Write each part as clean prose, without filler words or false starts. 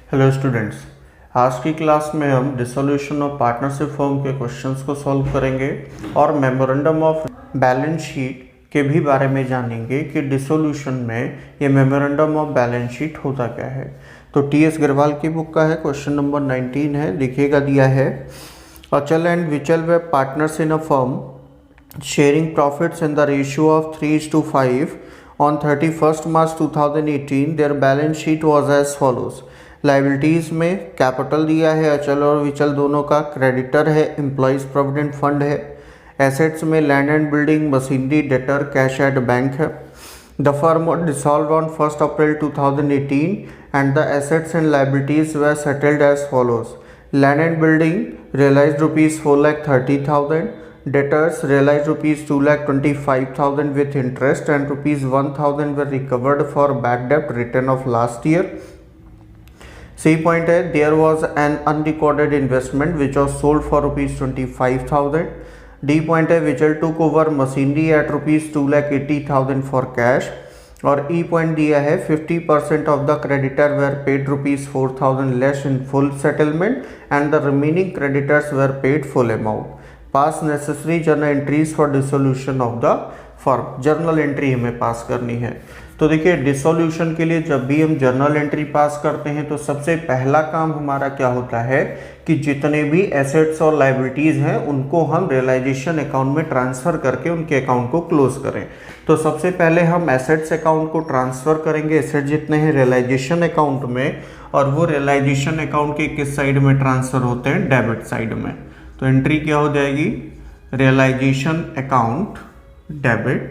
Hello students, आज की class में हम डिसोल्यूशन ऑफ पार्टनरशिप फॉर्म के क्वेश्चंस को सॉल्व करेंगे और मेमोरेंडम ऑफ बैलेंस शीट के भी बारे में जानेंगे कि डिसोल्यूशन में ये मेमोरेंडम ऑफ बैलेंस शीट होता क्या है। तो टी.एस. गरवाल की बुक का है, क्वेश्चन नंबर 19 है, देखिएगा दिया है अचल and विचल way partners in a firm sharing profits in the ratio of 3:5 on 31st March 2018 their balance sheet was as follows। Liabilities में कैपिटल दिया है अचल और विचल दोनों का, क्रेडिटर है एम्प्लॉयज़ प्रोविडेंट फंड है, एसेट्स में land and building machinery debtor cash at bank है। The firm dissolve on 1st April 2018 and the assets and liabilities were settled as follows. Land and building realized ₹4,30,000, debtors realized ₹2,25,000 with interest and ₹1,000 were recovered for bad debt written off last year। C point है there was an unrecorded investment which was sold for ₹25,000। D point है Vichal took over machinery at ₹2,80,000 for cash। और E point दिया है 50% of the creditor were paid ₹4,000 less in full settlement and the remaining creditors were paid full amount। Pass necessary journal entries for dissolution of the firm. Journal entry हमें पास करनी है। तो देखिए dissolution के लिए जब भी हम जर्नल एंट्री पास करते हैं तो सबसे पहला काम हमारा क्या होता है कि जितने भी एसेट्स और लाइबिलिटीज़ हैं उनको हम रियलाइजेशन अकाउंट में ट्रांसफ़र करके उनके अकाउंट को क्लोज करें। तो सबसे पहले हम एसेट्स अकाउंट को ट्रांसफ़र करेंगे, एसेट जितने हैं रियलाइजेशन अकाउंट में, और वो रियलाइजेशन अकाउंट के किस साइड में ट्रांसफ़र होते हैं, डेबिट साइड में। तो एंट्री क्या हो जाएगी, रियलाइजेशन अकाउंट डेबिट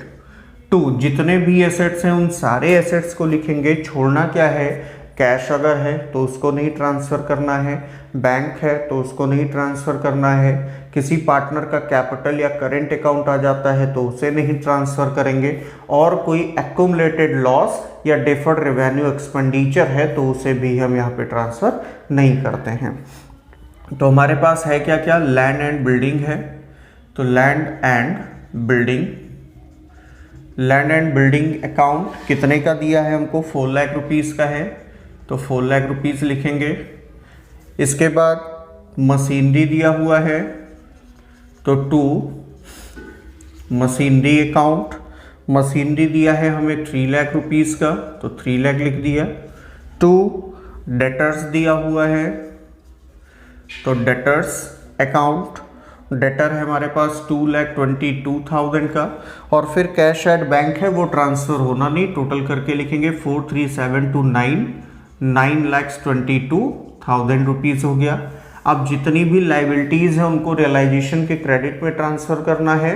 टू जितने भी एसेट्स हैं उन सारे एसेट्स को लिखेंगे। छोड़ना क्या है, कैश अगर है तो उसको नहीं ट्रांसफ़र करना है, बैंक है तो उसको नहीं ट्रांसफ़र करना है, किसी पार्टनर का कैपिटल या करेंट अकाउंट आ जाता है तो उसे नहीं ट्रांसफ़र करेंगे, और कोई एक्यूमुलेटेड लॉस या डिफर्ड रेवेन्यू एक्सपेंडिचर है तो उसे भी हम यहाँ पे ट्रांसफ़र नहीं करते हैं। तो हमारे पास है क्या क्या, लैंड एंड बिल्डिंग है। तो लैंड एंड बिल्डिंग अकाउंट कितने का दिया है हमको, 4 लाख रुपीज़ का है, तो 4 लाख रुपीज़ लिखेंगे। इसके बाद मशीनरी दिया हुआ है तो 2 मशीनरी अकाउंट, मशीनरी दिया है हमें 3 लाख रुपीज़ का तो 3 लाख लिख दिया। 2 डेटर्स दिया हुआ है तो डेटर्स अकाउंट, डेटर है हमारे पास 2,22,000 का, और फिर कैश एट बैंक है वो ट्रांसफ़र होना नहीं, टोटल करके लिखेंगे 4,3729 9,22,000 रुपीज़ हो गया। अब जितनी भी लाइबिलिटीज़ हैं उनको रियलाइजेशन के क्रेडिट में ट्रांसफ़र करना है,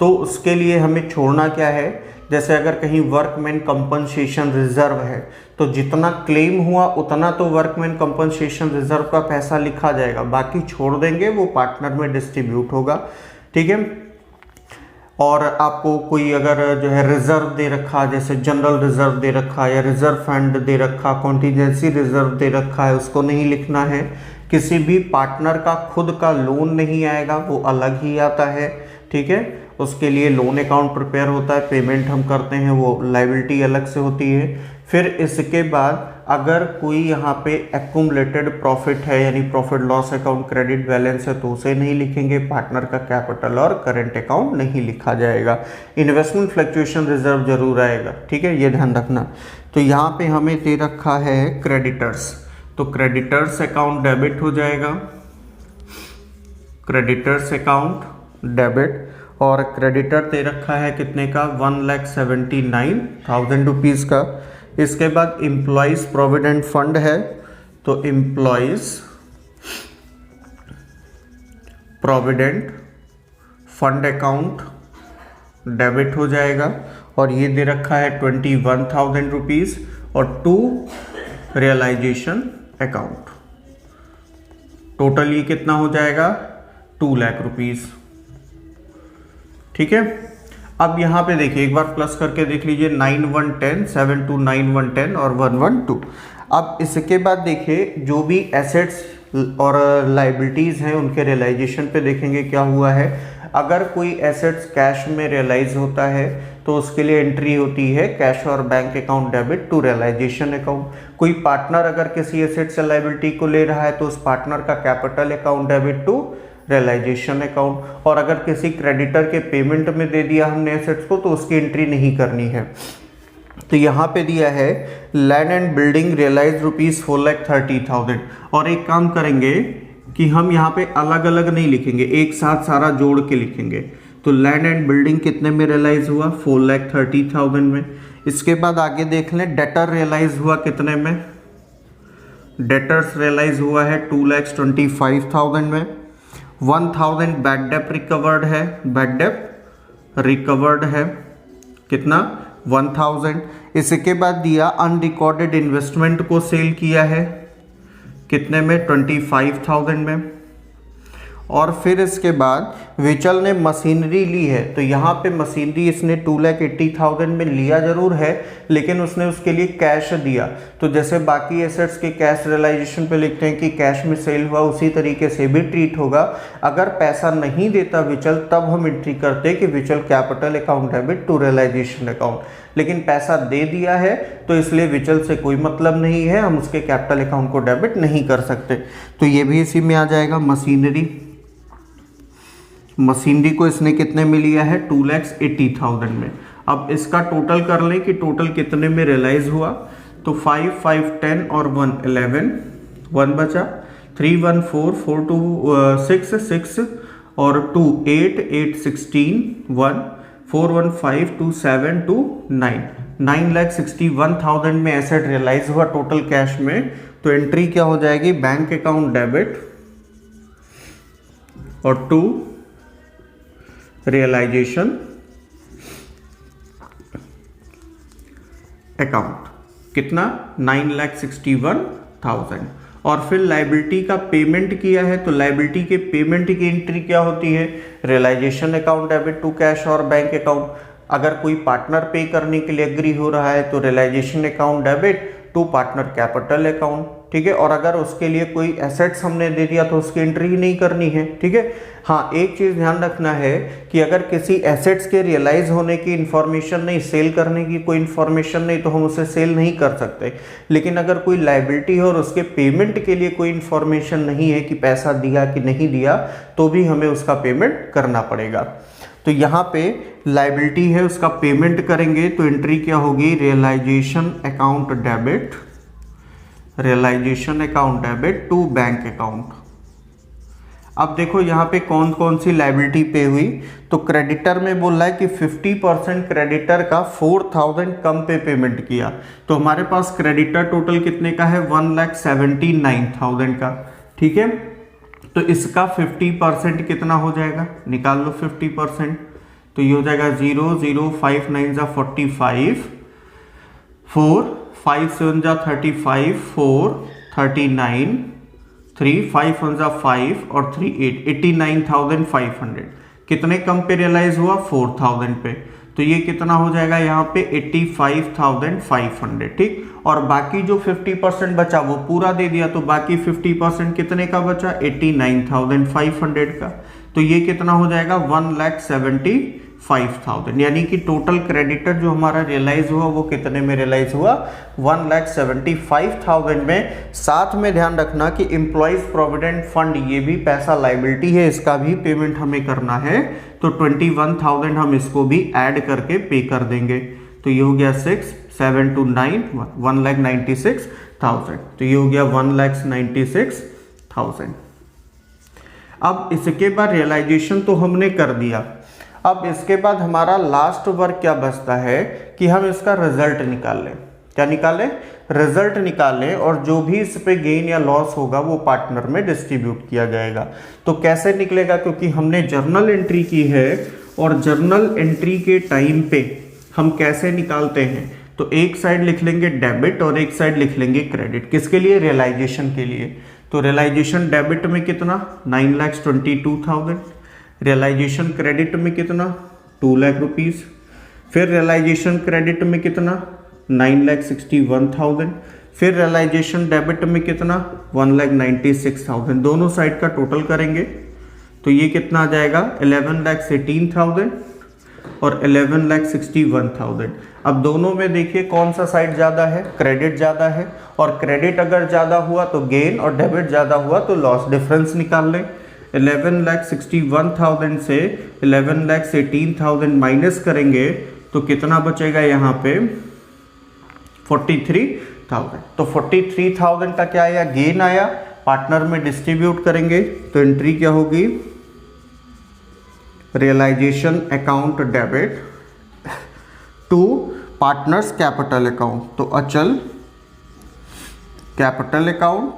तो उसके लिए हमें छोड़ना क्या है, जैसे अगर कहीं वर्कमैन कंपनसेशन रिजर्व है तो जितना क्लेम हुआ उतना तो वर्कमैन कंपनसेशन रिजर्व का पैसा लिखा जाएगा, बाकी छोड़ देंगे, वो पार्टनर में डिस्ट्रीब्यूट होगा। ठीक है। और आपको कोई अगर जो है रिजर्व दे रखा, जैसे जनरल रिजर्व दे रखा या रिजर्व फंड दे रखा, कॉन्टीजेंसी रिजर्व दे रखा है, उसको नहीं लिखना है। किसी भी पार्टनर का खुद का लोन नहीं आएगा, वो अलग ही आता है। ठीक है, उसके लिए लोन अकाउंट प्रिपेयर होता है, पेमेंट हम करते हैं, वो लाइबिलिटी अलग से होती है। फिर इसके बाद अगर कोई यहाँ पे एक्यूमुलेटेड प्रॉफिट है यानी profit loss account credit balance है तो उसे नहीं लिखेंगे, पार्टनर का कैपिटल और करेंट अकाउंट नहीं लिखा जाएगा। इन्वेस्टमेंट फ्लक्चुएशन रिजर्व जरूर आएगा। ठीक है, ये ध्यान रखना। तो यहाँ पे हमें दे रखा है क्रेडिटर्स, तो क्रेडिटर्स अकाउंट डेबिट हो जाएगा, क्रेडिटर्स अकाउंट डेबिट, और क्रेडिटर दे रखा है कितने का, 1,79,000 रुपीज़ का। इसके बाद एम्प्लॉयज़ प्रोविडेंट फंड है तो employees provident fund account debit हो जाएगा, और ये दे रखा है 21,000 रुपीज़, और 2 रियलाइजेशन अकाउंट। टोटल ये कितना हो जाएगा, 2 लाख रुपीज़। ठीक है। अब यहाँ पे देखिए, एक बार प्लस करके देख लीजिए, 9,110 7,29110 और 1,112। अब इसके बाद देखिए जो भी एसेट्स और लाइबिलिटीज़ हैं उनके रियलाइजेशन पे देखेंगे क्या हुआ है। अगर कोई एसेट्स कैश में रियलाइज होता है तो उसके लिए एंट्री होती है कैश और bank account debit to realization account. कोई पार्टनर अगर किसी एसेट से लायबिलिटी को ले रहा है तो उस पार्टनर का capital account debit to realization account. और अगर किसी क्रेडिटर के पेमेंट में दे दिया हमने एसेट्स को तो उसकी एंट्री नहीं करनी है। तो यहाँ पे दिया है लैंड एंड बिल्डिंग रियलाइज ₹4,30,000। और एक काम करेंगे कि हम यहाँ पे अलग अलग नहीं लिखेंगे, एक साथ सारा जोड़ के लिखेंगे। तो लैंड एंड बिल्डिंग कितने में रियलाइज हुआ? 4,30,000 में। इसके बाद आगे देख लें, डेटर रियलाइज हुआ कितने में? डेटर्स रियलाइज हुआ है 2,25,000 में। 1,000 बैड डेप रिकवर्ड है, बैड डेप रिकवर्ड है कितना? 1,000। इसके बाद दिया अनरिकॉर्डेड इन्वेस्टमेंट को सेल किया है कितने में? 25,000 में। और फिर इसके बाद विचल ने मशीनरी ली है, तो यहाँ पे मशीनरी इसने 2,80,000 में लिया जरूर है, लेकिन उसने उसके लिए कैश दिया। तो जैसे बाकी एसेट्स के कैश रियलाइजेशन पे लिखते हैं कि कैश में सेल हुआ, उसी तरीके से भी ट्रीट होगा। अगर पैसा नहीं देता विचल तब हम एंट्री करते हैं कि Vichal capital account debit to realization account, लेकिन पैसा दे दिया है तो इसलिए विचल से कोई मतलब नहीं है, हम उसके कैपिटल अकाउंट को डेबिट नहीं कर सकते। तो ये भी इसी में आ जाएगा। मशीनरी को इसने कितने में लिया है? 2,80,000 में। अब इसका टोटल कर लें कि टोटल कितने में रियलाइज हुआ। तो 5, 5, 10 और 1 11, 1 बचा। 3, 1, 4, 4, 2, 6, 6 और 2 8, 8, 16, 1, 4, 1, 5, 2, 7, 2, 9, 9,61,000 में एसेट रियलाइज हुआ टोटल कैश में। तो एंट्री क्या हो जाएगी? बैंक अकाउंट डेबिट और टू रियलाइजेशन अकाउंट कितना? 9,61,000। और फिर लायबिलिटी का पेमेंट किया है, तो लायबिलिटी के पेमेंट की एंट्री क्या होती है? Realization account debit to cash और बैंक अकाउंट। अगर कोई पार्टनर पे करने के लिए एग्री हो रहा है तो realization account debit to partner capital account, ठीक है। और अगर उसके लिए कोई एसेट्स हमने दे दिया तो उसकी एंट्री ही नहीं करनी है, ठीक है। हाँ, एक चीज़ ध्यान रखना है कि अगर किसी एसेट्स के रियलाइज होने की इन्फॉर्मेशन नहीं, सेल करने की कोई इन्फॉर्मेशन नहीं, तो हम उसे सेल नहीं कर सकते। लेकिन अगर कोई लायबिलिटी है और उसके पेमेंट के लिए कोई इन्फॉर्मेशन नहीं है कि पैसा दिया कि नहीं दिया, तो भी हमें उसका पेमेंट करना पड़ेगा। तो यहाँ पे लायबिलिटी है, उसका पेमेंट करेंगे तो एंट्री क्या होगी? Realization account debit, realization account debit to bank account. अब देखो यहाँ पे कौन कौन सी लायबिलिटी पे हुई। तो क्रेडिटर में बोल रहा है कि 50% क्रेडिटर का 4,000 कम पे पेमेंट किया। तो हमारे पास क्रेडिटर टोटल कितने का है? 1,79,000 का, ठीक है। तो इसका 50% कितना हो जाएगा? निकाल लो 50%। तो ये हो जाएगा 0, 0, 5 9 जा 45, 4, 5 7 जा 35, 4, 39, 3, 5 1 जा 5 और 3 8, 89,500। कितने कम पे रियलाइज हुआ? 4,000 पे। तो ये कितना हो जाएगा यहाँ पे? 85,500, ठीक। और बाकी जो 50% बचा वो पूरा दे दिया, तो बाकी 50% कितने का बचा? 89,500 का। तो ये कितना हो जाएगा? 1,75,000। यानी कि टोटल क्रेडिटर जो हमारा रियलाइज हुआ वो कितने में रियलाइज हुआ? 1,75,000 में। साथ में ध्यान रखना कि एम्प्लॉइज प्रोविडेंट फंड ये भी पैसा लायबिलिटी है, इसका भी पेमेंट हमें करना है। तो 21,000 हम इसको भी ऐड करके पे कर देंगे। तो ये हो गया 6, 7 to 9, 1,96,000। तो ये हो गया 1,96,000। अब इसके बाद रियलाइजेशन तो हमने कर दिया। अब इसके बाद हमारा लास्ट वर्क क्या बचता है कि हम इसका रिजल्ट निकाल लें। क्या निकालें? रिजल्ट निकालें, और जो भी इस पे गेन या लॉस होगा वो पार्टनर में डिस्ट्रीब्यूट किया जाएगा। तो कैसे निकलेगा? क्योंकि हमने जर्नल एंट्री की है, और जर्नल एंट्री के टाइम पे हम कैसे निकालते हैं? तो एक साइड लिख लेंगे डेबिट और एक साइड लिख लेंगे क्रेडिट। किसके लिए? रियलाइजेशन के लिए। तो रियलाइजेशन डेबिट में कितना? 9,22,000। रियलाइजेशन क्रेडिट में कितना? 2 लाख रुपीज़। फिर रियलाइजेशन क्रेडिट में कितना? 9,61,000। फिर रियलाइजेशन डेबिट में कितना? 1,96,000। दोनों साइड का टोटल करेंगे तो ये कितना आ जाएगा? 11,18,000 और 11,61,000। अब दोनों में देखिए कौन सा साइड ज़्यादा है, क्रेडिट ज़्यादा है, और क्रेडिट अगर ज़्यादा हुआ तो गेन और डेबिट ज़्यादा हुआ तो लॉस, डिफरेंस निकाल लें। 11,61,000 से 11,18,000 माइनस करेंगे तो कितना बचेगा यहाँ पे 43,000। तो 43,000 का क्या आया, गेन आया, पार्टनर में डिस्ट्रीब्यूट करेंगे तो एंट्री क्या होगी, realization account debit to partners capital account. तो Achal capital account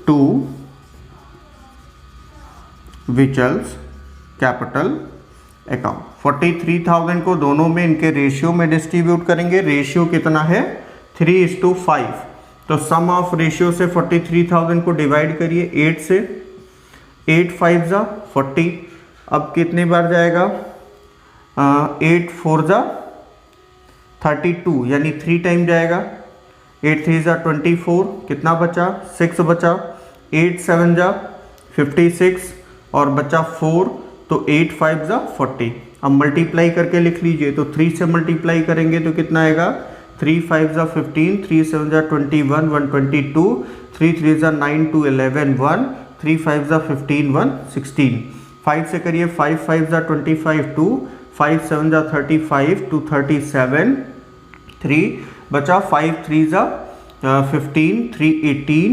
to Vichal's capital account. 43,000 को दोनों में इनके रेशियो में डिस्ट्रीब्यूट करेंगे। रेशियो कितना है 3:5। तो सम ऑफ रेशियो से 43,000 को डिवाइड करिए 8 से, 8 5 जा 40। अब कितने बार जाएगा 8 4 जा 32 यानी 3 टाइम जाएगा। 8 3 जा 24, कितना बचा 6 बचा। 8 7 जा 56 और बचा 4, तो 8 5 जा 40। अब मल्टीप्लाई करके लिख लीजिए, तो 3 से मल्टीप्लाई करेंगे तो कितना आएगा 3 5 जा 15, 3 7 जा 21, 122, 3 3 जा 9, 2 11, 1, 3 5 जा 15, 1 16। 5 से करिए 5 5 जा 25, 2, 5 7 जा 35, 2 37, 3 बचा, 5 3 जा 15, 3 18,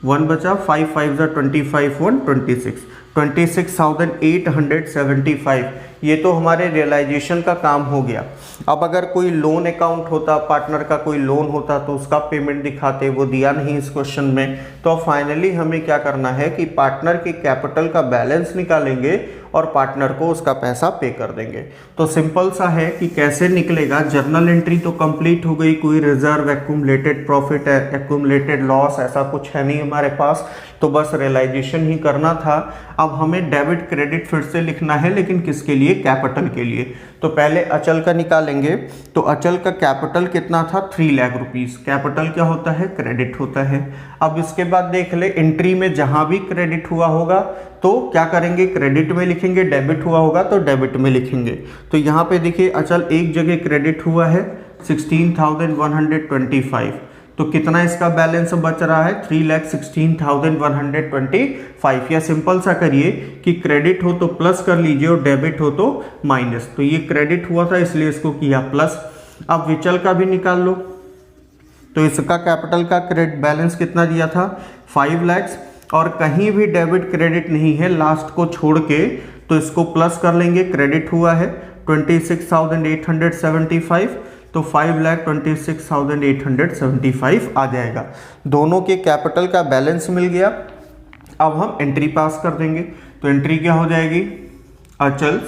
1 बचा, 5 5 जा 25, 1 26, 26,875। ये तो हमारे रियलाइजेशन का काम हो गया। अब अगर कोई लोन अकाउंट होता, पार्टनर का कोई लोन होता तो उसका पेमेंट दिखाते, वो दिया नहीं इस क्वेश्चन में। तो फाइनली हमें क्या करना है कि पार्टनर के कैपिटल का बैलेंस निकालेंगे और पार्टनर को उसका पैसा पे कर देंगे। तो सिंपल सा है कि कैसे निकलेगा। जर्नल एंट्री तो कंप्लीट हो गई, कोई reserve, accumulated profit, accumulated loss ऐसा कुछ है नहीं हमारे पास, तो बस रियलाइजेशन ही करना था। अब हमें डेबिट क्रेडिट फिर से लिखना है, लेकिन किसके लिए, कैपिटल के लिए। तो पहले अचल का निकालेंगे। तो अचल का कैपिटल कितना था 3 लाख रुपीस। कैपिटल क्या होता है, क्रेडिट होता है। अब इसके बाद देख ले, एंट्री में जहां भी क्रेडिट हुआ होगा तो क्या करेंगे, क्रेडिट में लिखेंगे, डेबिट हुआ होगा तो डेबिट में लिखेंगे। तो यहाँ पे देखिए अचल एक जगह क्रेडिट हुआ है 16,125, तो कितना इसका बैलेंस बच रहा है 3,16,125। या सिंपल सा करिए कि क्रेडिट हो तो प्लस कर लीजिए और डेबिट हो तो माइनस। तो ये क्रेडिट हुआ था इसलिए इसको किया प्लस। अब विचल का भी निकाल लो। तो इसका कैपिटल का क्रेडिट बैलेंस कितना दिया था 5 लाख, और कहीं भी डेबिट क्रेडिट नहीं है लास्ट को छोड़ के, तो इसको प्लस कर लेंगे। क्रेडिट हुआ है 26,875, तो 5,26,875 आ जाएगा। दोनों के कैपिटल का बैलेंस मिल गया। अब हम एंट्री पास कर देंगे। तो एंट्री क्या हो जाएगी, अचल्स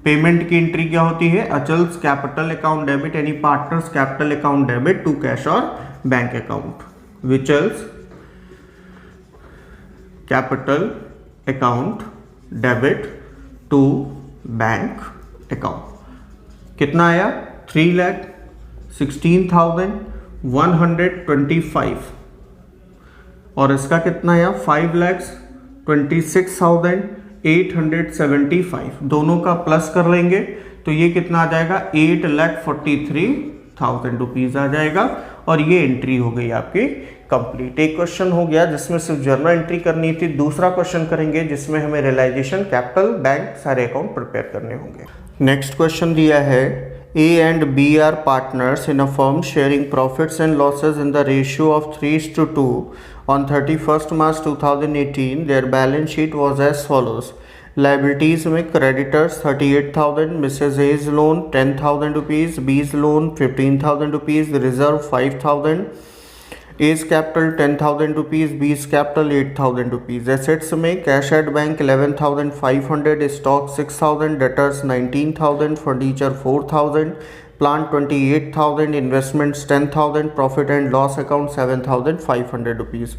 पेमेंट की एंट्री क्या होती है, अचल्स कैपिटल अकाउंट डेबिट यानी partners capital account debit to cash और bank account. Vichal's capital account debit to bank account. कितना आया 3,16,125, और इसका कितना आया 5,26,875। दोनों का प्लस कर लेंगे तो ये कितना आ जाएगा 8,43,000 रुपीज आ जाएगा। और ये एंट्री हो गई आपकी कंप्लीट। एक क्वेश्चन हो गया जिसमें सिर्फ जर्नल एंट्री करनी थी। दूसरा क्वेश्चन करेंगे जिसमें हमें रियलाइजेशन, कैपिटल, बैंक सारे अकाउंट प्रिपेयर करने होंगे। नेक्स्ट क्वेश्चन दिया है, A and B are partners in a firm sharing profits and losses in the ratio of 3:2. On 31st March 2018, their balance sheet was as follows. Liabilities में creditors 38,000, Mrs. A's loan 10,000 rupees, B's loan 15,000 rupees, reserve 5,000, A's capital 10,000 rupees, B's capital 8,000 rupees. Assets में cash at bank 11,500, stock 6,000, debtors 19,000, furniture 4,000, plant 28,000, investments 10,000, profit and loss account 7,500 rupees.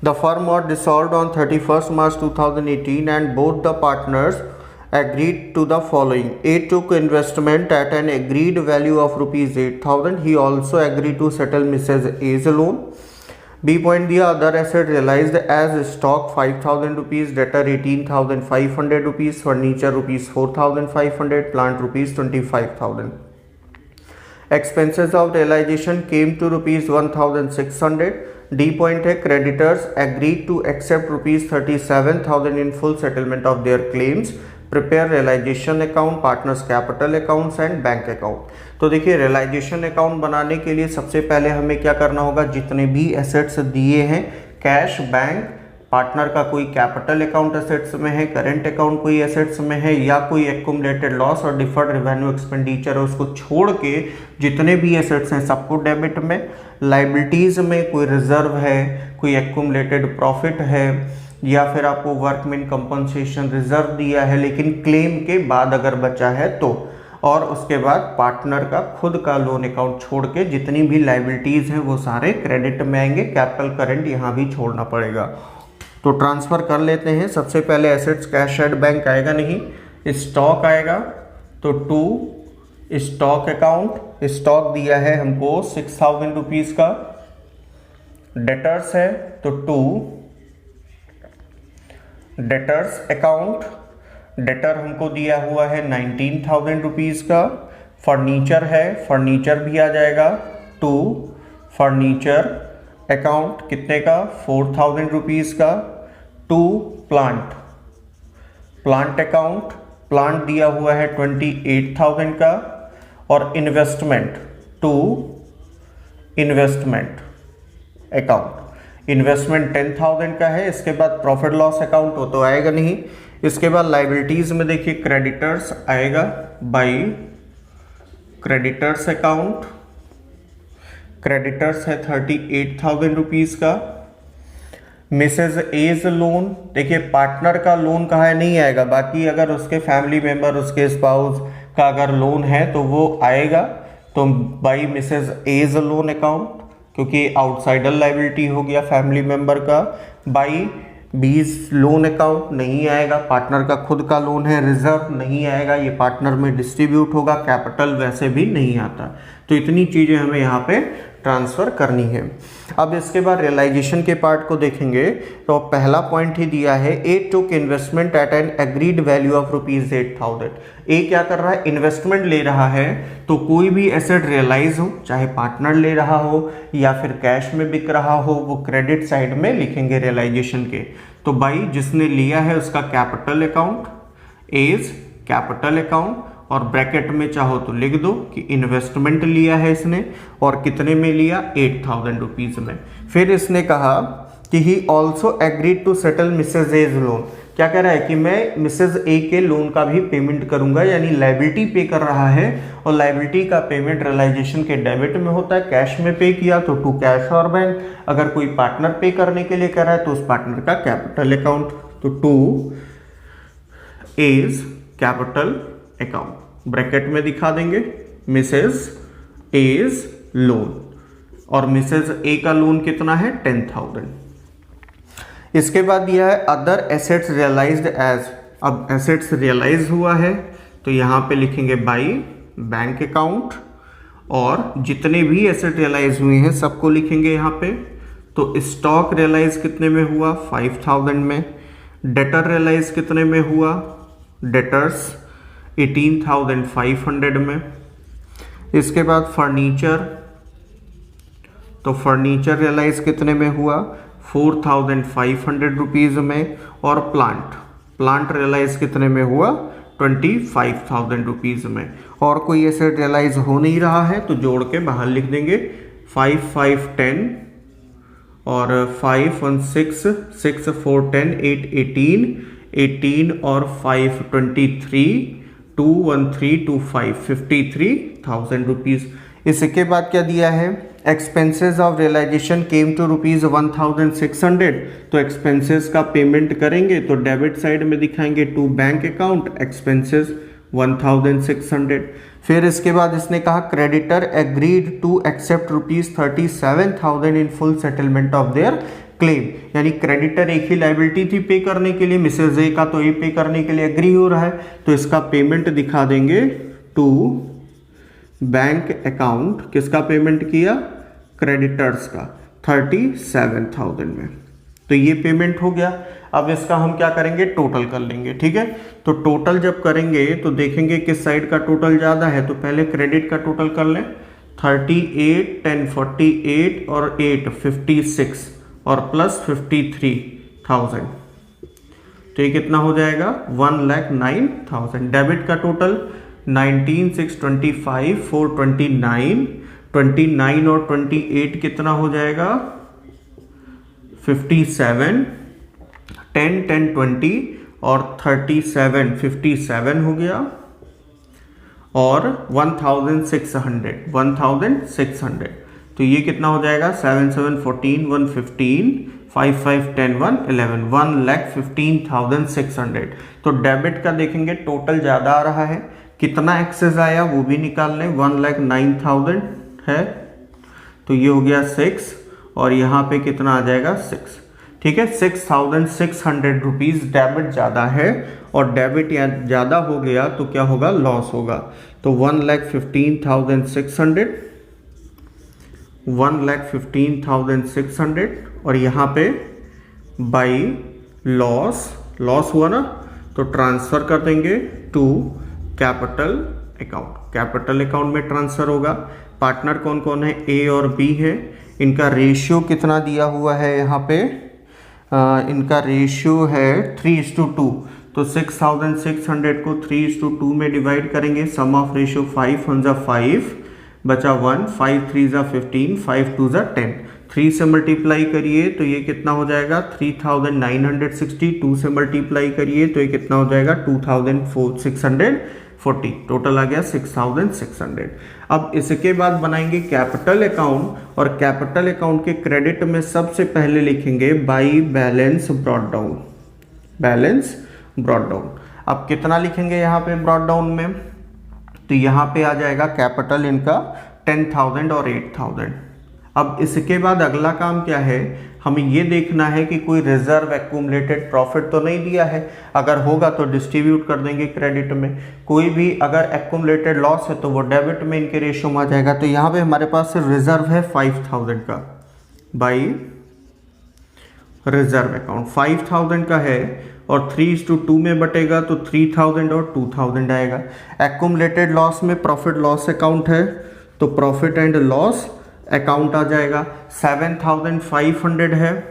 The firm was dissolved on 31st March 2018 and both the partners agreed to the following. A took investment at an agreed value of rupees 8,000. He also agreed to settle Mrs. A's loan. B point दिया other asset realized as stock 5,000 rupees, debtor 18,500 rupees, furniture rupees 4,500, plant rupees 25,000। Expenses of realization came to rupees 1,600। D point है creditors agreed to accept rupees 37,000 in full settlement of their claims, prepare realization account, partners capital accounts and bank account. तो देखिए realisation account बनाने के लिए सबसे पहले हमें क्या करना होगा, जितने भी एसेट्स दिए हैं कैश, बैंक, पार्टनर का कोई कैपिटल अकाउंट एसेट्स में है, करेंट अकाउंट कोई एसेट्स में है, या कोई एक्यूमुलेटेड लॉस और डिफर्ड रेवेन्यू एक्सपेंडिचर है, उसको छोड़ के जितने भी एसेट्स हैं सबको डेबिट में। लाइबिलिटीज़ में कोई रिजर्व है, कोई एक्यूमुलेटेड प्रॉफिट है, या फिर आपको वर्कमैन कंपनसेशन रिजर्व दिया है लेकिन क्लेम के बाद अगर बचा है तो, और उसके बाद पार्टनर का खुद का लोन अकाउंट छोड़ के जितनी भी लाइबिलिटीज़ हैं वो सारे क्रेडिट में आएंगे। कैपिटल करंट यहाँ भी छोड़ना पड़ेगा। तो ट्रांसफ़र कर लेते हैं। सबसे पहले एसेट्स कैश एट बैंक आएगा नहीं, स्टॉक आएगा, तो टू स्टॉक अकाउंट, स्टॉक दिया है हमको 6,000 रुपीज़ का। डेटर्स है तो टू डेटर्स अकाउंट, डेटर हमको दिया हुआ है 19,000 रुपीज़ का। फर्नीचर है, फर्नीचर भी आ जाएगा, टू फर्नीचर अकाउंट कितने का, 4,000 रुपीज़ का। To plant, plant account, plant दिया हुआ है 28,000 का। और investment, to investment account, investment 10,000 का है। इसके बाद प्रॉफिट लॉस अकाउंट हो तो आएगा नहीं। इसके बाद लाइबिलिटीज़ में देखिए क्रेडिटर्स आएगा, बाई क्रेडिटर्स अकाउंट, क्रेडिटर्स है 38,000 रुपीज़ का। मिसेज एज लोन, देखिए पार्टनर का लोन कहाँ है, नहीं आएगा, बाकी अगर उसके फैमिली मेंबर, उसके स्पाउस का अगर लोन है तो वो आएगा। तो by Mrs A's loan account, क्योंकि आउटसाइडर लाइबिलिटी हो गया फैमिली मेंबर का। बाई बीज लोन अकाउंट नहीं आएगा, पार्टनर का खुद का लोन है। रिजर्व नहीं आएगा, ये पार्टनर में डिस्ट्रीब्यूट होगा। कैपिटल वैसे भी नहीं आता। तो इतनी चीज़ें हमें यहाँ पे ट्रांसफ़र करनी है। अब इसके बाद रियलाइजेशन के पार्ट को देखेंगे तो पहला पॉइंट ही दिया है, A took investment at an agreed value of rupees 8,000। A क्या कर रहा है, इन्वेस्टमेंट ले रहा है। तो कोई भी एसेट रियलाइज हो, चाहे पार्टनर ले रहा हो या फिर कैश में बिक रहा हो, वो क्रेडिट साइड में लिखेंगे रियलाइजेशन के। तो बाई जिसने लिया है उसका capital account is capital account, और ब्रैकेट में चाहो तो लिख दो कि इन्वेस्टमेंट लिया है इसने, और कितने में लिया, 8,000 रुपीज़ में। फिर इसने कहा कि he also agreed to settle Mrs A's loan. क्या कह रहा है कि मैं मिसेज ए के लोन का भी पेमेंट करूंगा, यानी लाइबिलिटी पे कर रहा है, और लाइबिलिटी का पेमेंट रियलाइजेशन के डेबिट में होता है। कैश में पे किया तो टू कैश और बैंक, अगर कोई पार्टनर पे करने के लिए कर रहा है तो उस पार्टनर का कैपिटल अकाउंट, तो two is capital account, bracket में दिखा देंगे मिसेज एज लोन, और मिसेज ए का लोन कितना है, 10,000। इसके बाद दिया है अदर एसेट्स रियलाइज्ड एज। अब एसेट्स रियलाइज हुआ है तो यहाँ पे लिखेंगे बाई बैंक अकाउंट, और जितने भी एसेट रियलाइज हुए हैं सबको लिखेंगे यहाँ पे। तो स्टॉक रियलाइज कितने में हुआ, 5,000 में। डेटर रियलाइज कितने में हुआ, डेटर्स 18,500 में। इसके बाद फर्नीचर, तो फर्नीचर रियलाइज कितने में हुआ, 4,500 रुपीज़ में। और प्लांट रियलाइज कितने में हुआ, 25,000 रुपीज़ में। और कोई एसेट रियलाइज हो नहीं रहा है तो जोड़ के बाहर लिख देंगे 5, 5, 10 और 5, 1, 6, 6, 4, 10, 8, 18, 18 और 5, 23, 2, 1, 3, 2, 5, 53,000 रुपीज़। इसके बाद क्या दिया है, expenses of realization came to rupees 1,600। तो एक्सपेंसेस का पेमेंट करेंगे तो डेबिट साइड में दिखाएंगे टू बैंक अकाउंट एक्सपेंसेस 1,600। फिर इसके बाद इसने कहा creditor agreed to accept rupees 37,000 in full settlement of their claim, यानी क्रेडिटर एक ही लाइबिलिटी थी पे करने के लिए, मिसेज ए का, तो ये पे करने के लिए एग्री हो रहा है, तो इसका पेमेंट दिखा देंगे टू बैंक अकाउंट। किसका पेमेंट किया, क्रेडिटर्स का। 37,000 में। तो ये पेमेंट हो गया। अब इसका हम क्या करेंगे, टोटल कर लेंगे, ठीक है। तो टोटल जब करेंगे तो देखेंगे किस साइड का टोटल ज़्यादा है, तो पहले क्रेडिट का टोटल कर लें। 38, 10, 48 और 8 56 और प्लस 53,000, तो ये कितना हो जाएगा 1,09,000। डेबिट का टोटल 19, 6, 25, 4, 29, 29 और 28 कितना हो जाएगा 57, 10, 10, 20 और 37, 57 हो गया और 1,600, तो ये कितना हो जाएगा 7, 7, 14, 115, 5, 5, 10, 1, 11, 1,15,600। तो डेबिट का देखेंगे टोटल ज़्यादा आ रहा है, कितना एक्सेस आया वो भी निकाल लें। 1,09,000 है, तो ये हो गया 6 और यहाँ पे कितना आ जाएगा 6, ठीक है। 6,600 रुपीज़ डेबिट ज़्यादा है और डेबिट या ज़्यादा हो गया तो क्या होगा, लॉस होगा। तो 1,15,600, 1,15,600 और यहाँ पे बाई लॉस हुआ ना, तो ट्रांसफ़र कर देंगे to capital account. Capital account में ट्रांसफ़र होगा। पार्टनर कौन कौन है, ए और बी है। इनका रेशियो कितना दिया हुआ है यहाँ पे, इनका रेशियो है 3:2। तो 6,600 को 3:2 में डिवाइड करेंगे। सम ऑफ रेशियो 5 1 जा 5 बचा 1, 5 3 जा 15, 5 2 जा 10। 3 से मल्टीप्लाई करिए तो ये कितना हो जाएगा 3,960। 2 से मल्टीप्लाई करिए तो ये कितना हो जाएगा 2,640। टोटल आ गया 6,600। अब इसके बाद बनाएंगे कैपिटल अकाउंट और कैपिटल अकाउंट के क्रेडिट में सबसे पहले लिखेंगे by balance brought down. Balance brought down. अब कितना लिखेंगे यहाँ पे ब्रॉट डाउन में, तो यहाँ पे आ जाएगा कैपिटल इनका 10,000 और 8,000। अब इसके बाद अगला काम क्या है, हमें ये देखना है कि कोई रिजर्व एक्यूमुलेटेड प्रॉफिट तो नहीं दिया है। अगर होगा तो डिस्ट्रीब्यूट कर देंगे क्रेडिट में। कोई भी अगर एक्यूमुलेटेड लॉस है तो वो डेबिट में इनके रेशियो में आ जाएगा। तो यहाँ पे हमारे पास रिजर्व है 5,000 का बाई रिजर्व अकाउंट 5,000 का है और 3:2 में बटेगा तो 3,000 और 2,000 आएगा। एक्यूमुलेटेड लॉस में प्रॉफिट लॉस अकाउंट है तो प्रॉफिट एंड लॉस अकाउंट आ जाएगा। 7,500 है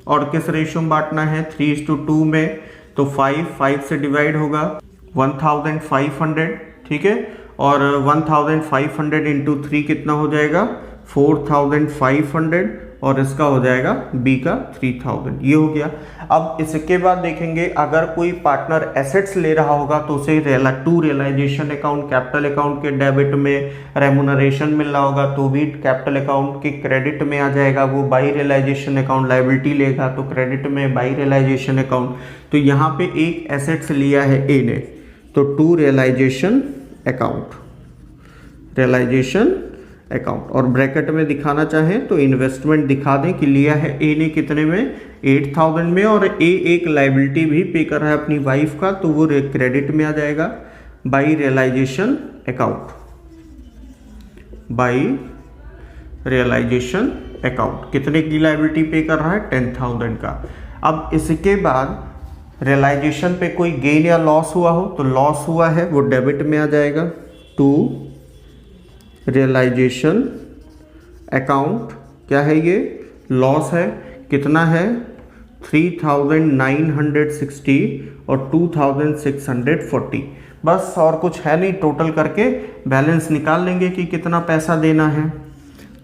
और किस रेशियो में बांटना है 3:2 में, तो 5 से डिवाइड होगा 1,500, ठीक है। और 1,500 इंटू 3 कितना हो जाएगा 4,500 और इसका हो जाएगा बी का 3,000। ये हो गया। अब इसके बाद देखेंगे अगर कोई पार्टनर एसेट्स ले रहा होगा तो उसे to realization account capital account के डेबिट में रेमुनरेशन मिल रहा होगा तो भी कैपिटल अकाउंट के क्रेडिट में आ जाएगा। वो बाई रियलाइजेशन अकाउंट लायबिलिटी लेगा तो क्रेडिट में बाई रियलाइजेशन अकाउंट। तो यहाँ पे एक एसेट्स लिया है ए ने तो to realization account, realization account. और ब्रैकेट में दिखाना चाहें तो इन्वेस्टमेंट दिखा दें कि लिया है ए ने कितने में 8,000 में और ए एक लायबिलिटी भी पे कर रहा है अपनी वाइफ का तो वो क्रेडिट में आ जाएगा by realization account, by realization account. कितने की लायबिलिटी पे कर रहा है 10,000 का। अब इसके बाद रियलाइजेशन पे कोई गेन या लॉस हुआ हो तो लॉस हुआ है वो डेबिट में आ जाएगा टू रियलाइजेशन अकाउंट। क्या है ये लॉस है, कितना है 3,960 और 2,640। बस और कुछ है नहीं, टोटल करके बैलेंस निकाल लेंगे कि कितना पैसा देना है।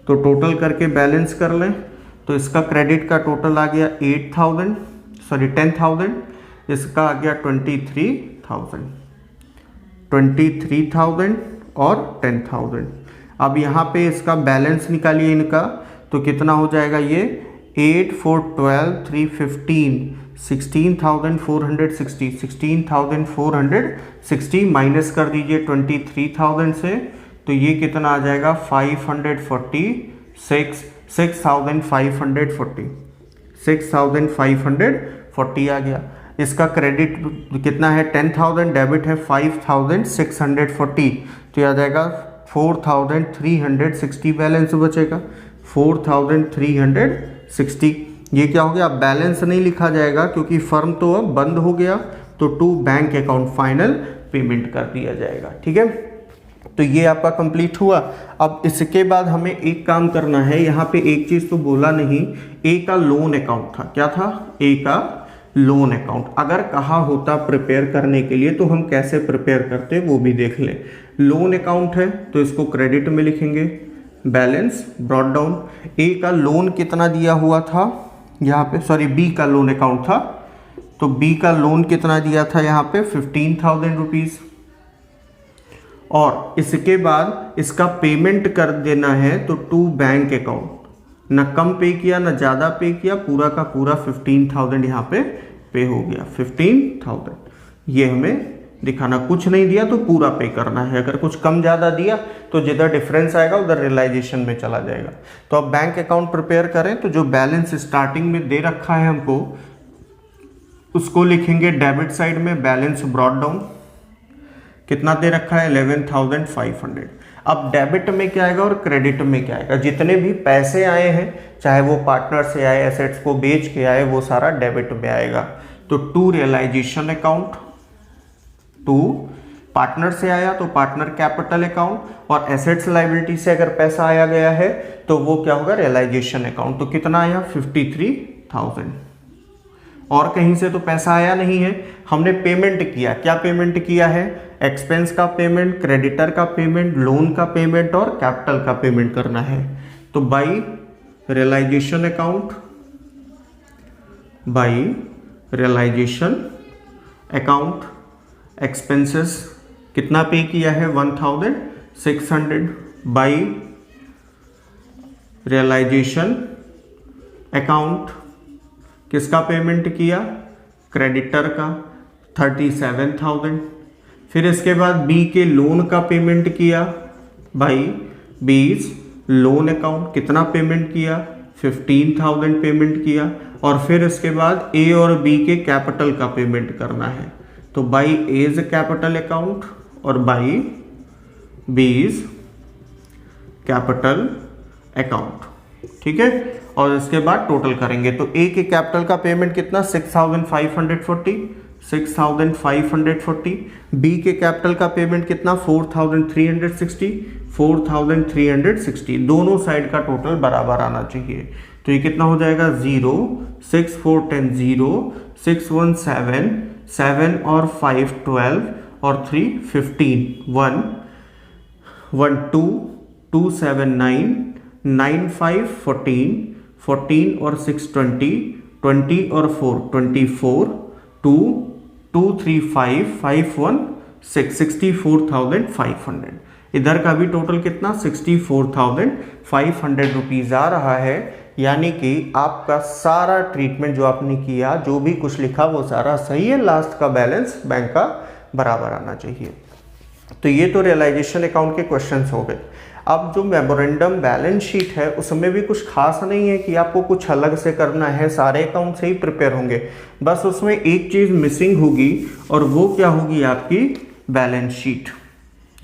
तो टोटल करके बैलेंस कर लें तो इसका क्रेडिट का टोटल आ गया 10,000 इसका आ गया 23,000 और 10,000। अब यहाँ पे इसका बैलेंस निकालिए इनका तो कितना हो जाएगा ये 8, 4, 12, 3, 15, 16,460 माइनस कर दीजिए 23,000 से तो ये कितना आ जाएगा 6,540 आ गया। इसका क्रेडिट कितना है 10,000, डेबिट है 5,640 तो आ जाएगा 4,360 बैलेंस बचेगा 4360। ये क्या हो गया, अब बैलेंस नहीं लिखा जाएगा क्योंकि फर्म तो अब बंद हो गया, तो to bank account final payment कर दिया जाएगा। ठीक है, तो ये आपका कंप्लीट हुआ। अब इसके बाद हमें एक काम करना है, यहाँ पे एक चीज़ तो बोला नहीं, ए का लोन अकाउंट था, क्या था, ए का लोन अकाउंट। अगर कहा होता प्रिपेयर करने के लिए तो हम कैसे प्रिपेयर करते वो भी देख लें। लोन अकाउंट है तो इसको क्रेडिट में लिखेंगे, बैलेंस ब्रॉट डाउन। ए का लोन कितना दिया हुआ था यहाँ पे, सॉरी बी का लोन अकाउंट था, तो बी का लोन कितना दिया था यहाँ पे 15,000 रुपीज़। और इसके बाद इसका पेमेंट कर देना है तो टू बैंक अकाउंट, ना कम पे किया ना ज़्यादा पे किया, पूरा का पूरा 15,000 यहाँ पे हो गया 15,000। ये हमें दिखाना, कुछ नहीं दिया तो पूरा पे करना है, अगर कुछ कम ज़्यादा दिया तो जिधर डिफरेंस आएगा उधर रियलाइजेशन में चला जाएगा। तो अब बैंक अकाउंट प्रिपेयर करें तो जो बैलेंस स्टार्टिंग में दे रखा है हमको उसको लिखेंगे डेबिट साइड में, बैलेंस ब्रॉट डाउन। कितना दे रखा है 11,500। अब डेबिट में क्या आएगा और क्रेडिट में क्या आएगा, जितने भी पैसे आए हैं चाहे वो पार्टनर से आए, एसेट्स को बेच के आए, वो सारा डेबिट में आएगा। तो to realization account, to partner से आया तो पार्टनर कैपिटल अकाउंट, और एसेट्स लायबिलिटी से अगर पैसा आया गया है तो वो क्या होगा रियलाइजेशन अकाउंट। तो कितना आया 53,000। और कहीं से तो पैसा आया नहीं है, हमने पेमेंट किया, क्या पेमेंट किया है, एक्सपेंस का पेमेंट, क्रेडिटर का पेमेंट, लोन का पेमेंट और कैपिटल का पेमेंट करना है। तो by realization account, by realization account expenses कितना पे किया है 1,600, बाई रियलाइजेशन अकाउंट किसका पेमेंट किया, क्रेडिटर का 37,000। फिर इसके बाद बी के लोन का पेमेंट किया, भाई बीज लोन अकाउंट कितना पेमेंट किया 15,000 पेमेंट किया। और फिर इसके बाद ए और बी के कैपिटल का पेमेंट करना है, तो बाई एज कैपिटल अकाउंट और बाई बीज कैपिटल अकाउंट। ठीक है, और इसके बाद टोटल करेंगे तो ए के कैपिटल का पेमेंट कितना 6,540, बी के कैपिटल का पेमेंट कितना 4,360, दोनों साइड का टोटल बराबर आना चाहिए। तो ये कितना हो जाएगा 0, 6, 4, 10, 0, 6, 1, 7, 7 और 5, 12 और 3, 15, 1, 1, 2, 2, 7, 9, 9, 5, 14, 14 और 6, 20, 20 और 4, 24, 2, 2, 3, 5, 5, 1, 6, 64,500। इधर का भी टोटल कितना 64,500 रुपीज़ आ रहा है। यानी कि आपका सारा ट्रीटमेंट जो आपने किया, जो भी कुछ लिखा वो सारा सही है, लास्ट का बैलेंस बैंक का बराबर आना चाहिए। तो ये तो रियलाइजेशन अकाउंट के क्वेश्चंस हो गए। अब जो मेमोरेंडम बैलेंस शीट है उसमें भी कुछ खास नहीं है कि आपको कुछ अलग से करना है, सारे अकाउंट से ही प्रिपेयर होंगे। बस उसमें एक चीज़ मिसिंग होगी और वो क्या होगी, आपकी बैलेंस शीट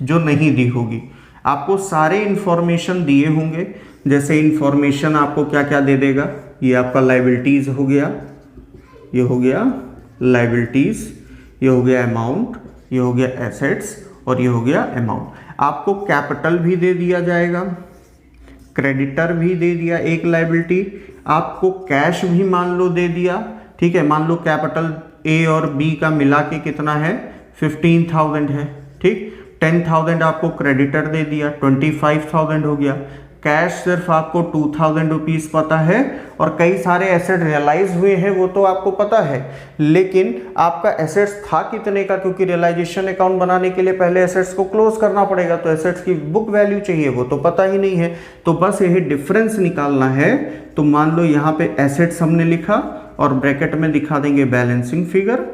जो नहीं दी होगी। आपको सारे इंफॉर्मेशन दिए होंगे, जैसे इंफॉर्मेशन आपको क्या क्या दे देगा, ये आपका लाइबिलिटीज़ हो गया, ये हो गया लाइबिलिटीज़, ये हो गया अमाउंट, ये हो गया एसेट्स और ये हो गया अमाउंट। आपको कैपिटल भी दे दिया जाएगा, क्रेडिटर भी दे दिया एक लाइबिलिटी, आपको कैश भी मान लो दे दिया। ठीक है, मान लो कैपिटल ए और बी का मिला के कितना है 15,000 है। ठीक, 10,000 आपको क्रेडिटर दे दिया, 25,000 हो गया। कैश सिर्फ आपको 2,000 रुपीज़ पता है और कई सारे एसेट रियलाइज हुए हैं वो तो आपको पता है, लेकिन आपका एसेट्स था कितने का, क्योंकि रियलाइजेशन अकाउंट बनाने के लिए पहले एसेट्स को क्लोज करना पड़ेगा, तो एसेट्स की बुक वैल्यू चाहिए वो तो पता ही नहीं है। तो बस यही डिफरेंस निकालना है। तो मान लो यहाँ पे एसेट्स हमने लिखा और ब्रैकेट में दिखा देंगे बैलेंसिंग फिगर,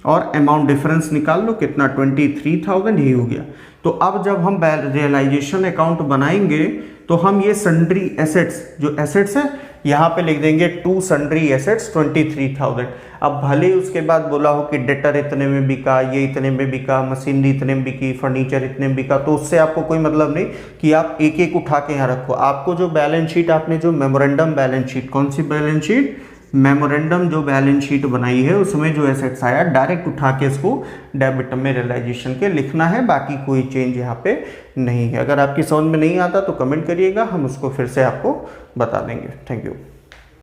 और अमाउंट डिफरेंस निकाल लो कितना 23,000 ही हो गया। तो अब जब हम रियलाइजेशन अकाउंट बनाएंगे तो हम ये सन्ड्री एसेट्स, जो एसेट्स है यहाँ पे लिख देंगे टू सन्ड्री एसेट्स 23,000। अब भले उसके बाद बोला हो कि डेटर इतने में बिका, ये इतने में बिका, मशीनरी इतने में बिकी, फर्नीचर इतने में बिका, तो उससे आपको कोई मतलब नहीं कि आप एक एक उठा के यहाँ रखो। आपको जो बैलेंस शीट, आपने जो मेमोरेंडम बैलेंस शीट, कौन सी बैलेंस शीट, मेमोरेंडम जो बैलेंस शीट बनाई है उसमें जो एसेट्स आया डायरेक्ट उठा के इसको डेबिट में रियलाइजेशन के लिखना है, बाकी कोई चेंज यहाँ पे नहीं है। अगर आपकी समझ में नहीं आता तो कमेंट करिएगा, हम उसको फिर से आपको बता देंगे। Thank you.